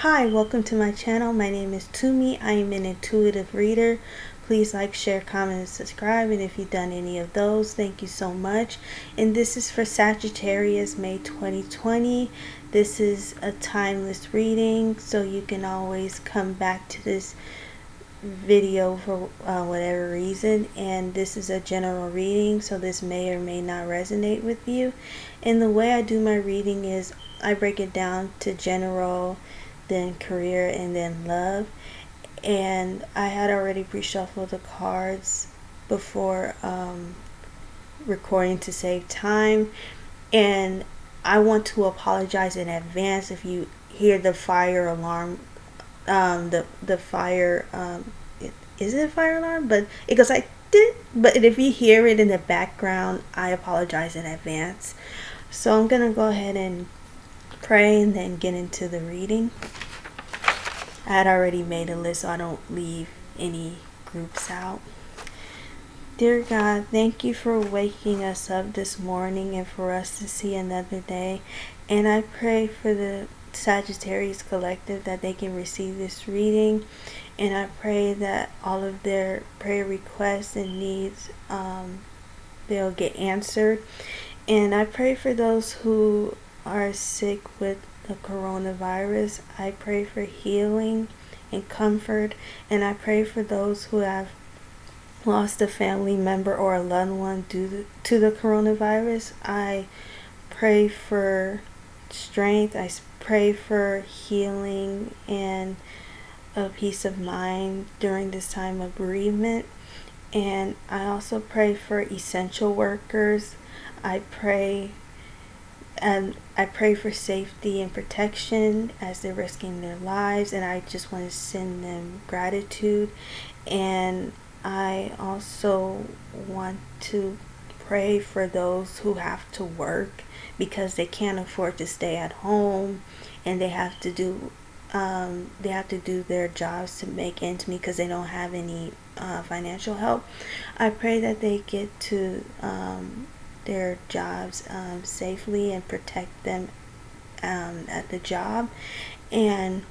Hi, welcome to my channel. My name is Tumi. I am an intuitive reader. Please like, share, comment, and subscribe. And if you've done any of those, thank you so much. And this is for Sagittarius May 2020. This is a timeless reading, so you can always come back to this video for whatever reason. And this is a general reading, so this may or may not resonate with you. And the way I do my reading is I break it down to general, then career, and then love. And I had already pre-shuffled the cards before recording to save time, and I want to apologize in advance if you hear the fire alarm. The fire is it a fire alarm? But it goes like did. But if you hear it in the background, I apologize in advance. So I'm gonna go ahead and pray and then get into the reading. I had already made a list so I don't leave any groups out. Dear God, thank you for waking us up this morning and for us to see another day. And I pray for the Sagittarius Collective that they can receive this reading. And I pray that all of their prayer requests and needs, they'll get answered. And I pray for those who are sick with the coronavirus. I pray for healing and comfort. And I pray for those who have lost a family member or a loved one due to the coronavirus. I pray for strength. I pray for healing and a peace of mind during this time of bereavement. And I also pray for essential workers. I pray for safety and protection as they're risking their lives, and I just want to send them gratitude. And I also want to pray for those who have to work because they can't afford to stay at home, and they have to do their jobs to make ends meet because they don't have any financial help. I pray that they get to their jobs safely and protect them at the job. And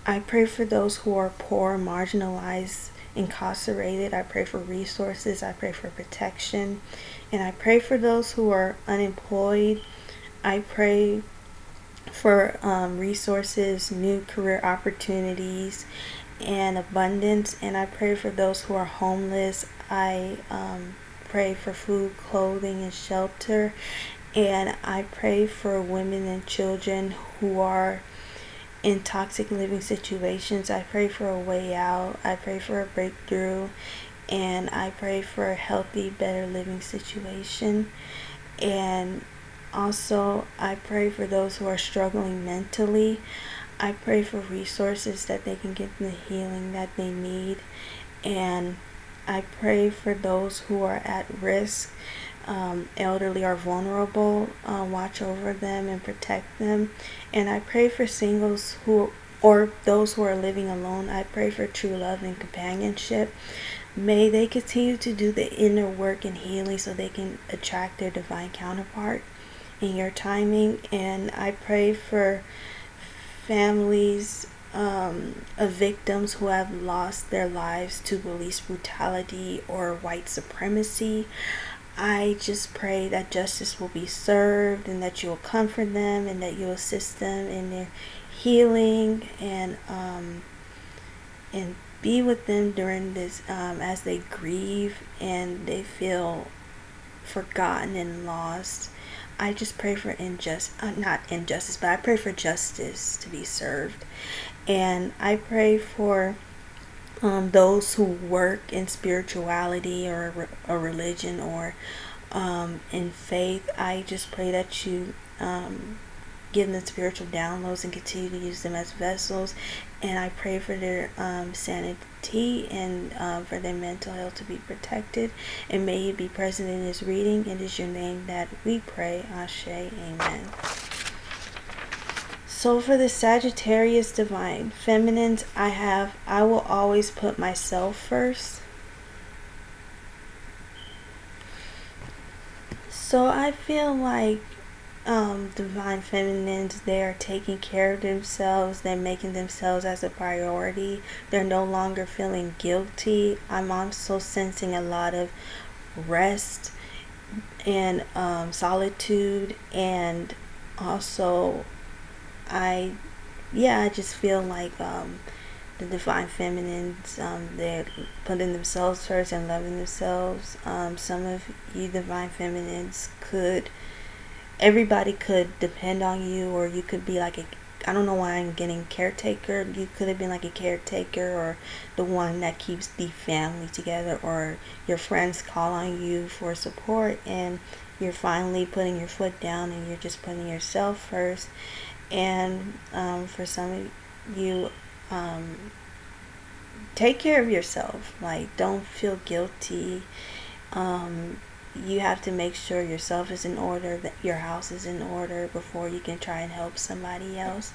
I pray for those who are poor, marginalized, incarcerated. I pray for resources. I pray for protection. And I pray for those who are unemployed. I pray for resources, new career opportunities, and abundance. And I pray for those who are homeless. I pray for food, clothing, and shelter. And I pray for women and children who are in toxic living situations. I pray for a way out. I pray for a breakthrough. And I pray for a healthy, better living situation. And also, I pray for those who are struggling mentally. I pray for resources that they can get the healing that they need. And I pray for those who are at risk, elderly or vulnerable. Watch over them and protect them. And I pray for singles or those who are living alone. I pray for true love and companionship. May they continue to do the inner work and healing so they can attract their divine counterpart in your timing. And I pray for families of victims who have lost their lives to police brutality or white supremacy. I just pray that justice will be served and that you will comfort them and that you will assist them in their healing and be with them during this as they grieve and they feel forgotten and lost. I just pray for not injustice, but I pray for justice to be served. And I pray for those who work in spirituality or a religion or in faith. I just pray that you give them spiritual downloads and continue to use them as vessels. And I pray for their sanity and for their mental health to be protected. And may you be present in this reading. It is your name that we pray. Ashe. Amen. So for the Sagittarius Divine Feminines, I will always put myself first. So I feel like divine feminines, they're taking care of themselves. They're making themselves as a priority. They're no longer feeling guilty. I'm also sensing a lot of rest and solitude, and also I I just feel like the divine feminines, they're putting themselves first and loving themselves. Some of you divine feminines could, everybody could depend on you, or you could be like a, I don't know why I'm getting caretaker. You could have been like a caretaker, or the one that keeps the family together, or your friends call on you for support and you're finally putting your foot down and you're just putting yourself first. And for some of you, take care of yourself. Like, don't feel guilty. You have to make sure yourself is in order, that your house is in order before you can try and help somebody else.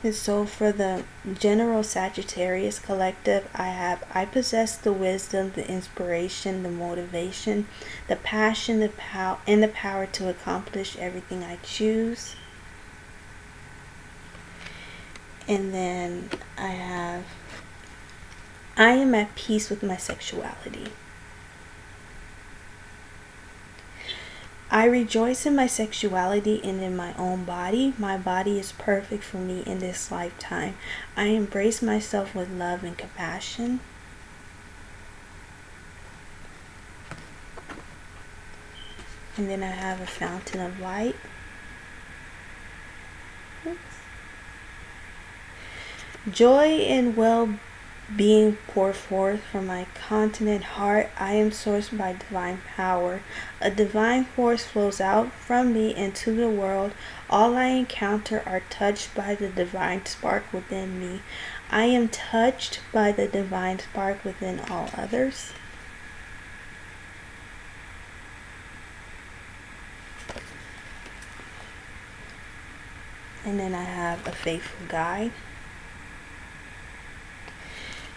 And so for the general Sagittarius collective, I possess the wisdom, the inspiration, the motivation, the passion, the power, and the power to accomplish everything I choose. And then I am at peace with my sexuality. I rejoice in my sexuality and in my own body. My body is perfect for me in this lifetime. I embrace myself with love and compassion. And then I have a fountain of light. Oops. Joy and well-being pour forth from my continent heart. I am sourced by divine power. A divine force flows out from me into the world. All I encounter are touched by the divine spark within me. I am touched by the divine spark within all others. And then I have a faithful guide.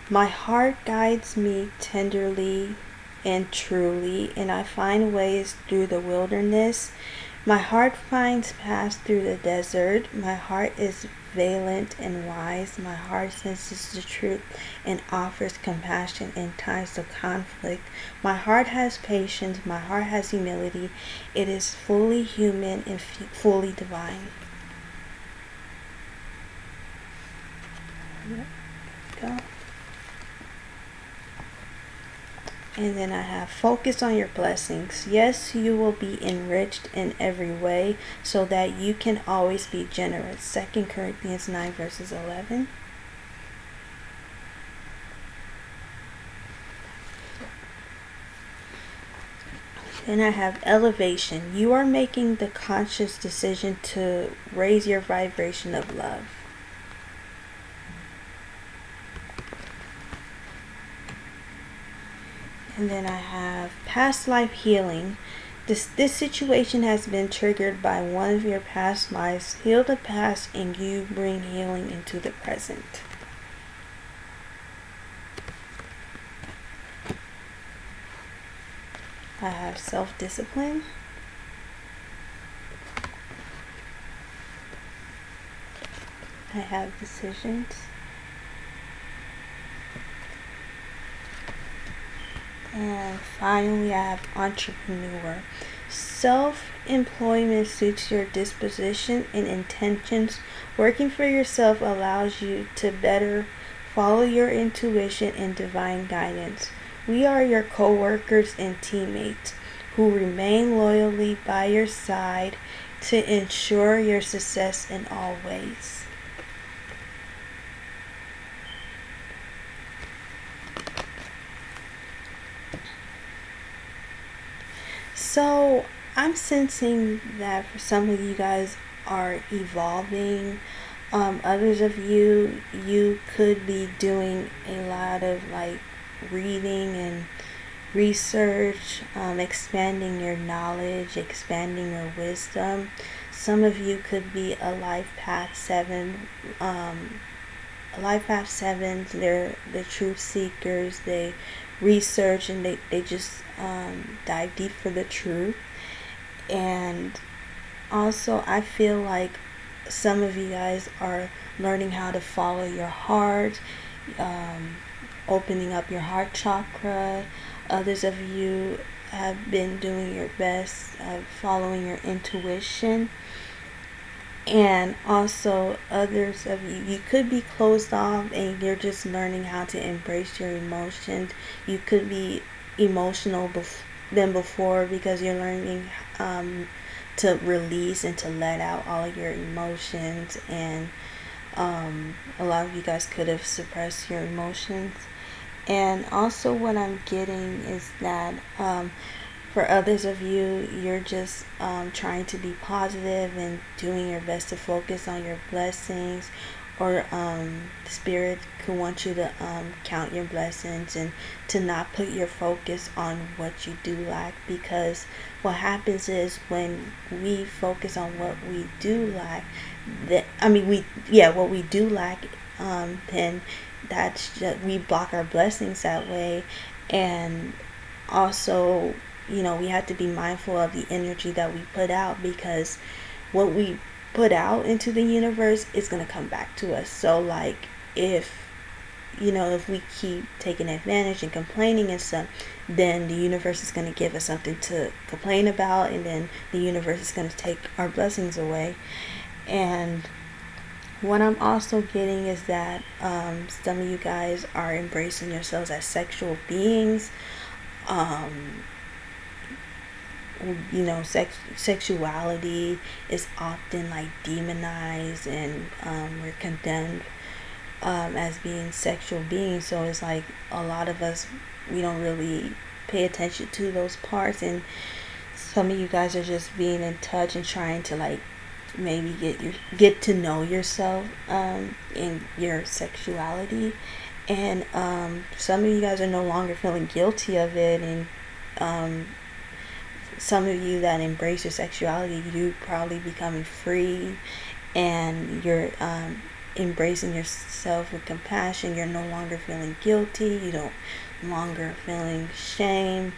My heart guides me tenderly and truly, and I find ways through the wilderness. My heart finds paths through the desert. My heart is valiant and wise. My heart senses the truth and offers compassion in times of conflict. My heart has patience. My heart has humility. It is fully human and fully divine. There we go. And then I have focus on your blessings. Yes, you will be enriched in every way so that you can always be generous. 2 Corinthians 9 verses 11. Then I have elevation. You are making the conscious decision to raise your vibration of love. And then I have past life healing. This situation has been triggered by one of your past lives. Heal the past and you bring healing into the present. I have self-discipline. I have decisions. And finally, I have entrepreneur. Self-employment suits your disposition and intentions. Working for yourself allows you to better follow your intuition and divine guidance. We are your co-workers and teammates who remain loyally by your side to ensure your success in all ways. So I'm sensing that for some of you guys are evolving. Others of you could be doing a lot of like reading and research, expanding your knowledge, expanding your wisdom. Some of you could be a life path 7. Life path 7s, they're the truth seekers. They research and they just dive deep for the truth. And Also, I feel like some of you guys are learning how to follow your heart, um, opening up your heart chakra. Others of you have been doing your best of following your intuition. And also, others of you, you could be closed off and you're just learning how to embrace your emotions. You could be emotional than before because you're learning to release and to let out all your emotions. And a lot of you guys could have suppressed your emotions. And also, what I'm getting is that for others of you, you're just trying to be positive and doing your best to focus on your blessings, or Spirit could want you to count your blessings and to not put your focus on what you do lack, because what happens is when we focus on what we do lack, what we do lack, then that's just, we block our blessings that way. And also, we have to be mindful of the energy that we put out, because what we put out into the universe is going to come back to us. So like, if we keep taking advantage and complaining and stuff, then the universe is going to give us something to complain about, and then the universe is going to take our blessings away. And what I'm also getting is that some of you guys are embracing yourselves as sexual beings. Sexuality is often like demonized, and we're condemned as being sexual beings. So it's like a lot of us, we don't really pay attention to those parts, and some of you guys are just being in touch and trying to like maybe get to know yourself in your sexuality. And some of you guys are no longer feeling guilty of it, and some of you that embrace your sexuality, you probably becoming free, and you're embracing yourself with compassion. You're no longer feeling guilty. You don't longer feeling shame.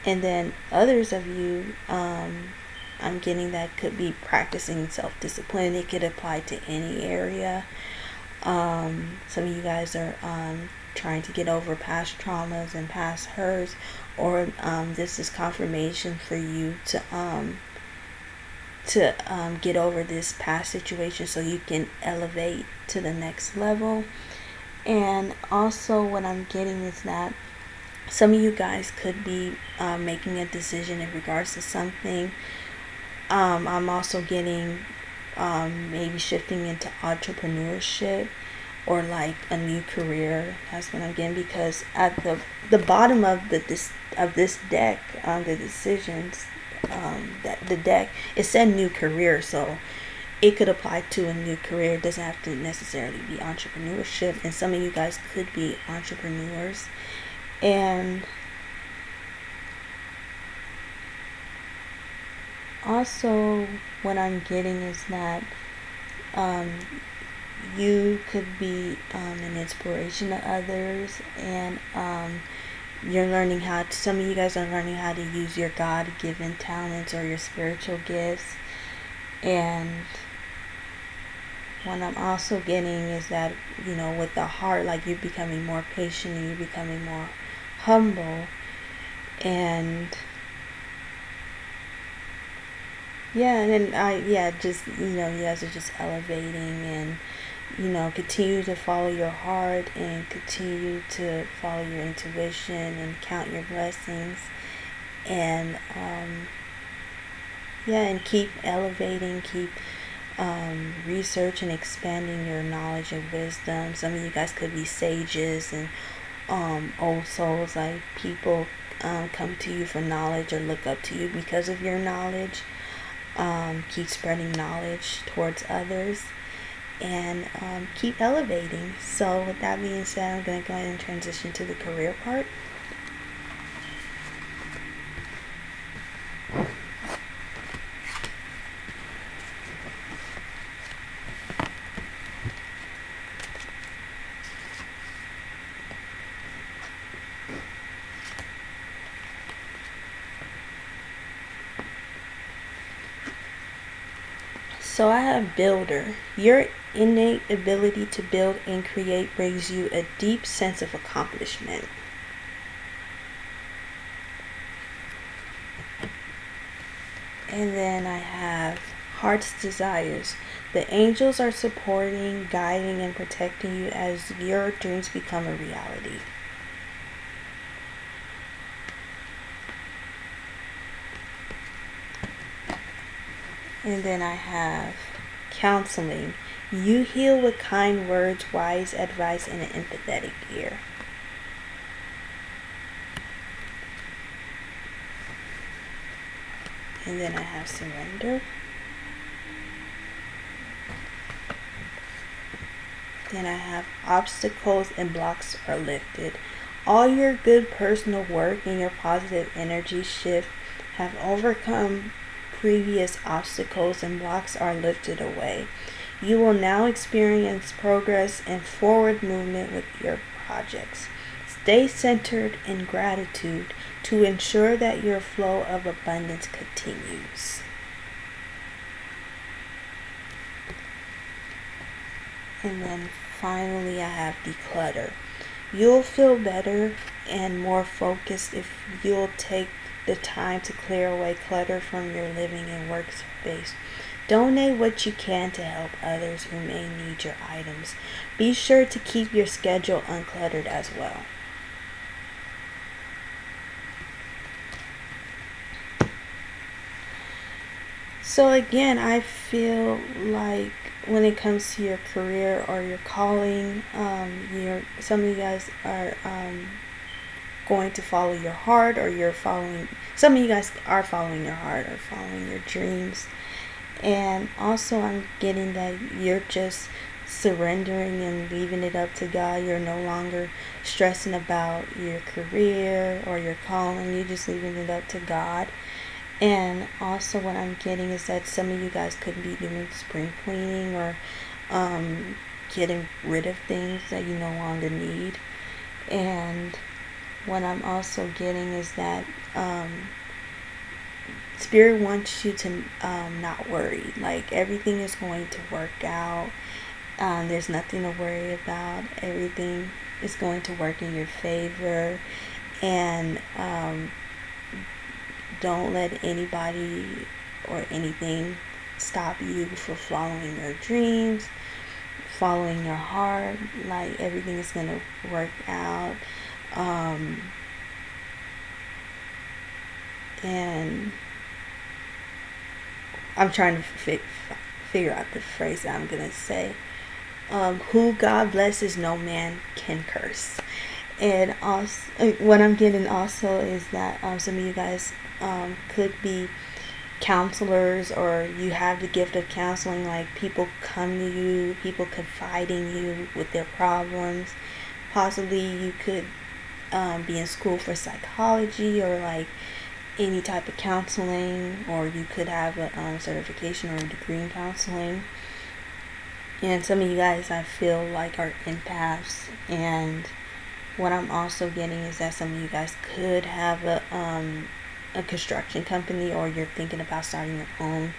And then others of you, I'm getting that could be practicing self-discipline. It could apply to any area. Some of you guys are trying to get over past traumas and past hurts, or this is confirmation for you to get over this past situation so you can elevate to the next level. And also, what I'm getting is that some of you guys could be making a decision in regards to something. I'm also getting maybe shifting into entrepreneurship, or like a new career. That's what I'm getting, because at the bottom of this deck, the decisions, that the deck, it said new career, so it could apply to a new career. It doesn't have to necessarily be entrepreneurship, and some of you guys could be entrepreneurs. And also, what I'm getting is that you could be an inspiration to others, and you're learning some of you guys are learning how to use your God-given talents or your spiritual gifts. And what I'm also getting is that, with the heart, like, you're becoming more patient and you're becoming more humble. And yeah, and then just, you guys are just elevating, and continue to follow your heart and continue to follow your intuition and count your blessings. And and keep elevating, keep research and expanding your knowledge and wisdom. Some of you guys could be sages and old souls, like people come to you for knowledge or look up to you because of your knowledge. Keep spreading knowledge towards others, and keep elevating. So with that being said, I'm going to go ahead and transition to the career part. So I have builder. Your innate ability to build and create brings you a deep sense of accomplishment. And then I have heart's desires. The angels are supporting, guiding, and protecting you as your dreams become a reality. And then I have counseling. You heal with kind words, wise advice, and an empathetic ear. And then I have surrender. Then I have obstacles and blocks are lifted. All your good personal work and your positive energy shift have overcome previous obstacles and blocks are lifted away. You will now experience progress and forward movement with your projects. Stay centered in gratitude to ensure that your flow of abundance continues. And then finally I have declutter. You'll feel better and more focused if you'll take the time to clear away clutter from your living and workspace. Donate what you can to help others who may need your items. Be sure to keep your schedule uncluttered as well. So again, I feel like when it comes to your career or your calling, some of you guys are going to follow your heart, or some of you guys are following your heart or following your dreams. And also I'm getting that you're just surrendering and leaving it up to God. You're no longer stressing about your career or your calling. You're just leaving it up to God. And also what I'm getting is that some of you guys could be doing spring cleaning or getting rid of things that you no longer need. And what I'm also getting is that Spirit wants you to not worry. Like, everything is going to work out. There's nothing to worry about. Everything is going to work in your favor. And don't let anybody or anything stop you from following your dreams, following your heart. Like, everything is going to work out. And I'm trying to figure out the phrase that I'm going to say. Who God blesses, no man can curse. And also, what I'm getting also is that some of you guys could be counselors, or you have the gift of counseling. Like, people come to you, people confide in you with their problems. Possibly you could be in school for psychology, or like any type of counseling, or you could have a certification or a degree in counseling. And some of you guys, I feel like, are empaths. And what I'm also getting is that some of you guys could have a construction company, or you're thinking about starting your own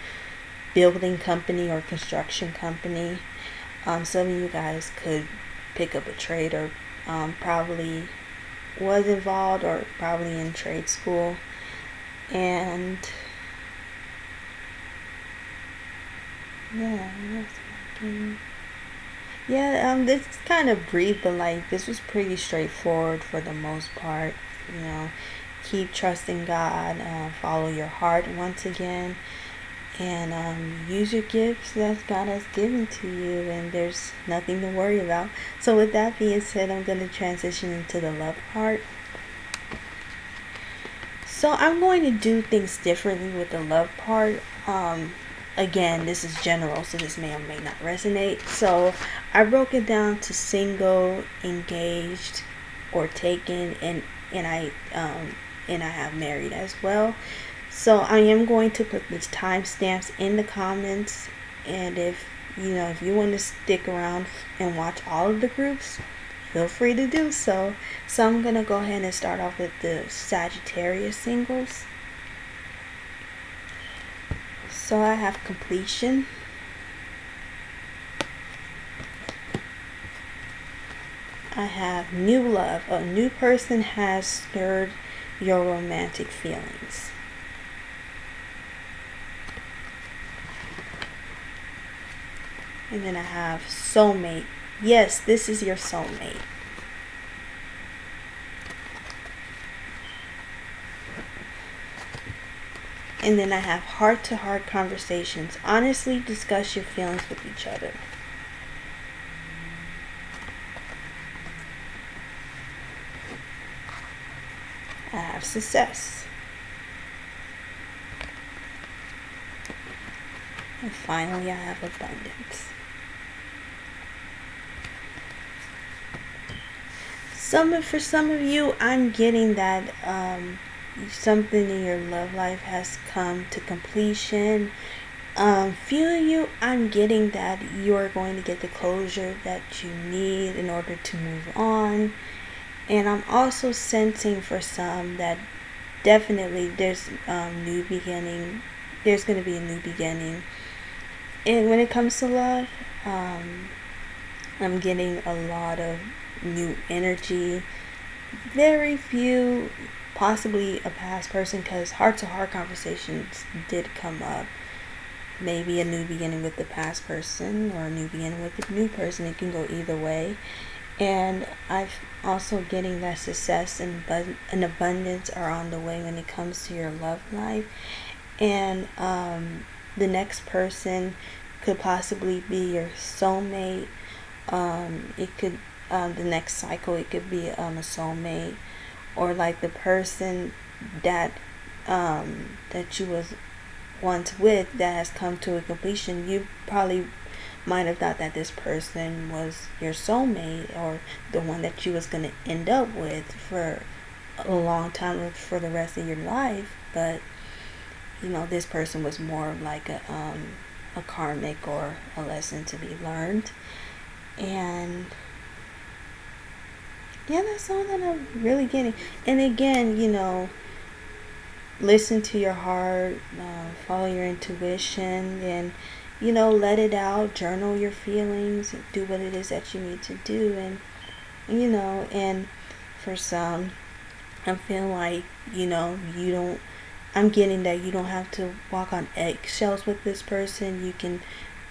building company or construction company. Some of you guys could pick up a trade, or probably was involved, or probably in trade school. And yeah, this is kind of brief, but like, this was pretty straightforward for the most part. Keep trusting God, follow your heart once again, and use your gifts that God has given to you, and there's nothing to worry about. So with that being said, I'm going to transition into the love part. So I'm going to do things differently with the love part. Again, this is general, so this may or may not resonate. So I broke it down to single, engaged, or taken, and I have married as well. So I am going to put the timestamps in the comments, and if you want to stick around and watch all of the groups, feel free to do so. So I'm gonna go ahead and start off with the Sagittarius singles. So I have completion, I have new love. A new person has stirred your romantic feelings. And then I have soulmate. Yes, this is your soulmate. And then I have heart-to-heart conversations. Honestly discuss your feelings with each other. I have success. And finally, I have abundance. For some of you, I'm getting that something in your love life has come to completion. Few of you, I'm getting that you are going to get the closure that you need in order to move on. And I'm also sensing for some that definitely there's new beginning. There's going to be a new beginning. And when it comes to love, I'm getting a lot of new energy. Very few, possibly a past person, because heart-to-heart conversations did come up. Maybe a new beginning with the past person or a new beginning with the new person. It can go either way. And I'm also getting that success and abundance are on the way when it comes to your love life. And the next person could possibly be your soulmate. It could the next cycle, it could be a soulmate, or like the person that that you was once with that has come to a completion. You probably might have thought that this person was your soulmate or the one that you was going to end up with for a long time or for the rest of your life, but this person was more like a karmic or a lesson to be learned. And yeah, that's all that I'm really getting. And again, listen to your heart, follow your intuition, and let it out, journal your feelings, do what it is that you need to do. And and for some, I'm feeling like I'm getting that you don't have to walk on eggshells with this person. You can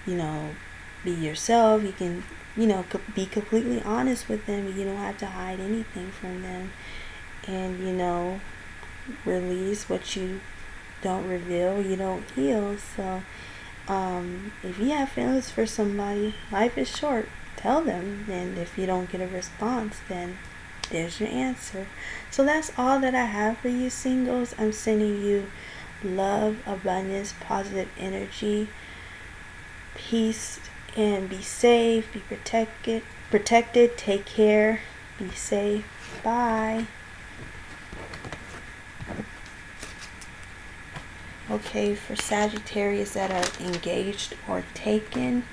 be yourself. You can be completely honest with them. You don't have to hide anything from them. And release what you don't reveal, you don't heal. So if you have feelings for somebody, life is short, tell them. And if you don't get a response, then there's your answer. So that's all that I have for you, singles. I'm sending you love, abundance, positive energy, peace, and be safe, be protected, take care, be safe. Bye. Okay, for Sagittarius that are engaged or taken,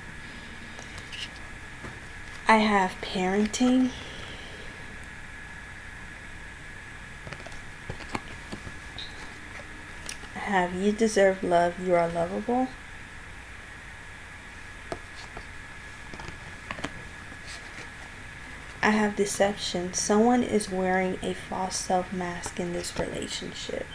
I have parenting. I have you deserve love, you are lovable. I have deception. Someone is wearing a false self mask in this relationship.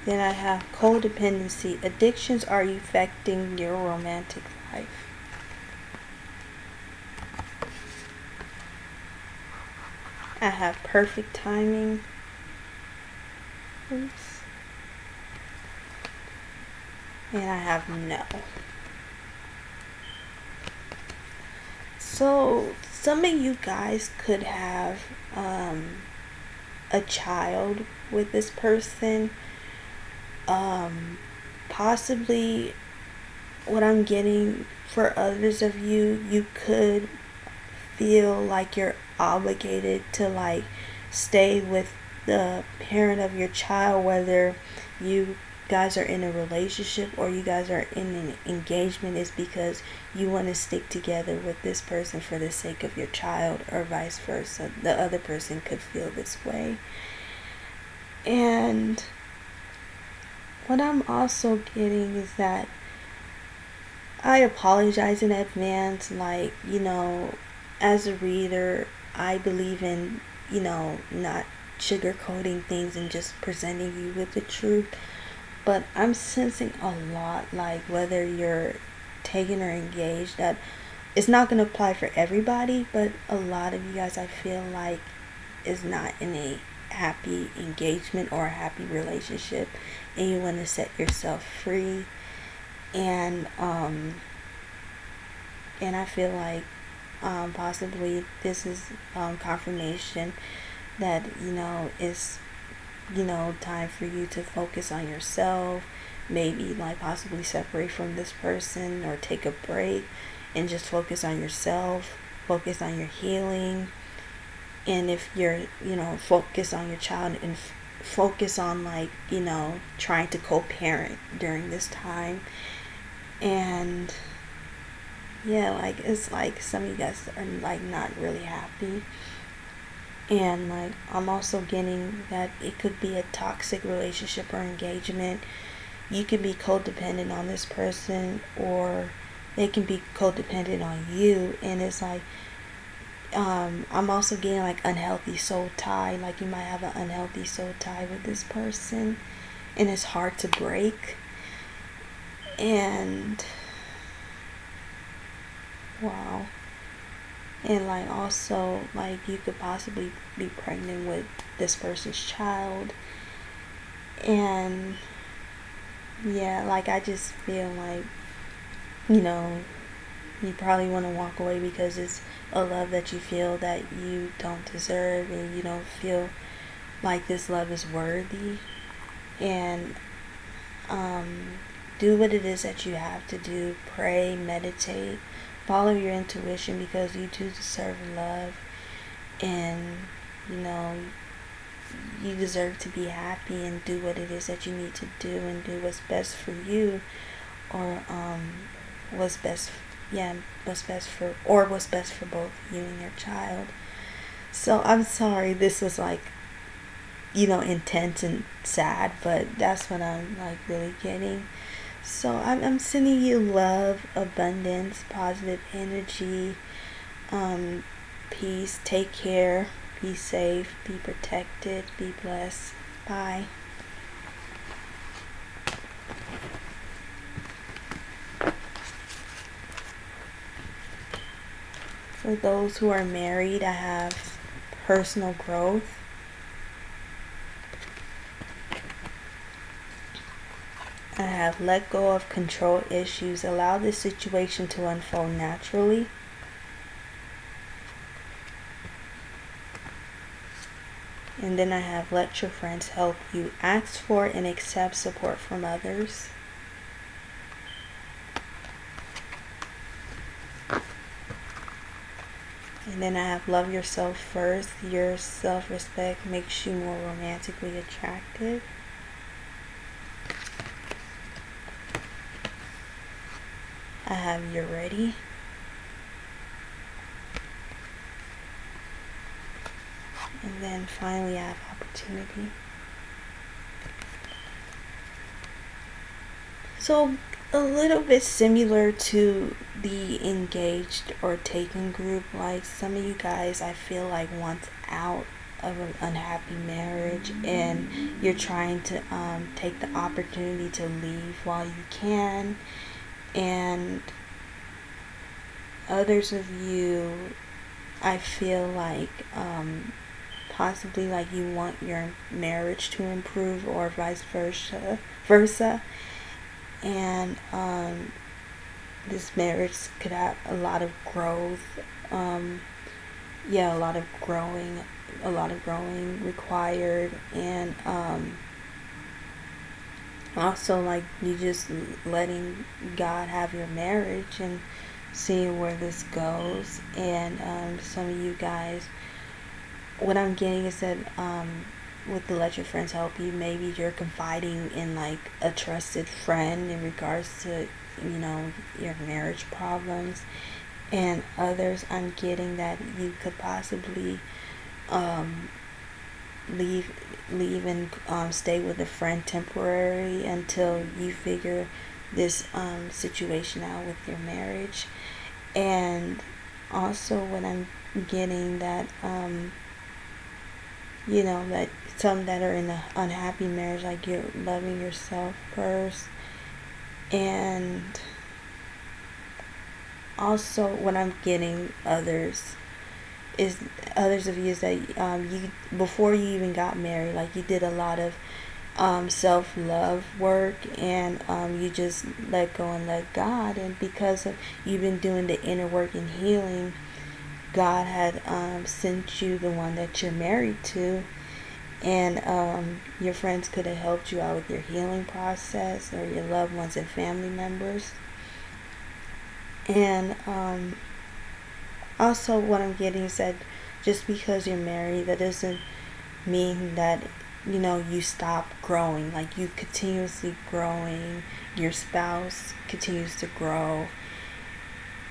Then I have codependency. Addictions are affecting your romantic life. I have perfect timing. Oops. And I have no. So some of you guys could have a child with this person. Possibly what I'm getting for others of you, you could feel like you're obligated to stay with the parent of your child, whether you guys are in a relationship or you guys are in an engagement, is because you want to stick together with this person for the sake of your child, or vice versa. The other person could feel this way. And what I'm also getting is that I apologize in advance. Like, as a reader, I believe in, not sugarcoating things and just presenting you with the truth. But I'm sensing a lot, like whether you're taken or engaged, that it's not going to apply for everybody, but a lot of you guys, I feel like, is not in a happy engagement or a happy relationship, and you want to set yourself free. And I feel like possibly this is confirmation that is time for you to focus on yourself, maybe like possibly separate from this person or take a break and just focus on yourself, focus on your healing. And if you're focus on your child, and focus on like trying to co-parent during this time. And yeah, like it's like some of you guys are like not really happy. And like I'm also getting that it could be a toxic relationship or engagement. You can be codependent on this person, or they can be codependent on you. And it's like I'm also getting like unhealthy soul tie. Like you might have an unhealthy soul tie with this person, and it's hard to break. And wow. And like also like you could possibly be pregnant with this person's child. And yeah, like I just feel like you probably want to walk away because it's a love that you feel that you don't deserve, and you don't feel like this love is worthy. And do what it is that you have to do. Pray, meditate, follow your intuition, because you do deserve love. And you deserve to be happy, and do what it is that you need to do, and do what's best for you, or what's best for both you and your child. So I'm sorry this was like intense and sad, but that's what I'm like really getting. So I'm sending you love, abundance, positive energy, peace. Take care, be safe, be protected, be blessed. Bye. For those who are married, I have personal growth. I have let go of control issues. Allow this situation to unfold naturally. And then I have let your friends help you. Ask for and accept support from others. And then I have love yourself first. Your self-respect makes you more romantically attractive. I have you're ready. And then finally I have opportunity. So a little bit similar to the engaged or taken group. Like some of you guys, I feel like want out of an unhappy marriage, and you're trying to take the opportunity to leave while you can. And others of you, I feel like possibly like you want your marriage to improve, or vice versa. And this marriage could have a lot of growth. A lot of growing required. And also like you just letting God have your marriage and seeing where this goes. And some of you guys, what I'm getting is that with the let your friends help you, maybe you're confiding in like a trusted friend in regards to your marriage problems. And others, I'm getting that you could possibly leave and stay with a friend temporarily until you figure this situation out with your marriage. And also what I'm getting, that that some that are in an unhappy marriage, like you're loving yourself first. And also what I'm getting others of you is that you, before you even got married, like you did a lot of self-love work, and you just let go and let God. And because of you've been doing the inner work and healing, God had sent you the one that you're married to. And your friends could have helped you out with your healing process, or your loved ones and family members. And also what I'm getting is that just because you're married, that doesn't mean that you stop growing. Like, you continuously growing, your spouse continues to grow,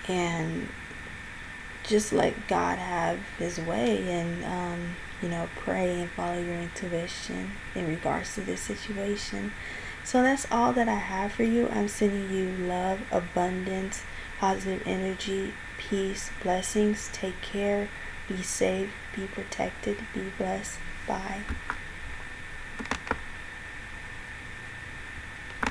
and just let God have his way, and pray and follow your intuition in regards to this situation. So that's all that I have for you. I'm sending you love, abundance, positive energy, peace, blessings. Take care, be safe, be protected, be blessed. Bye.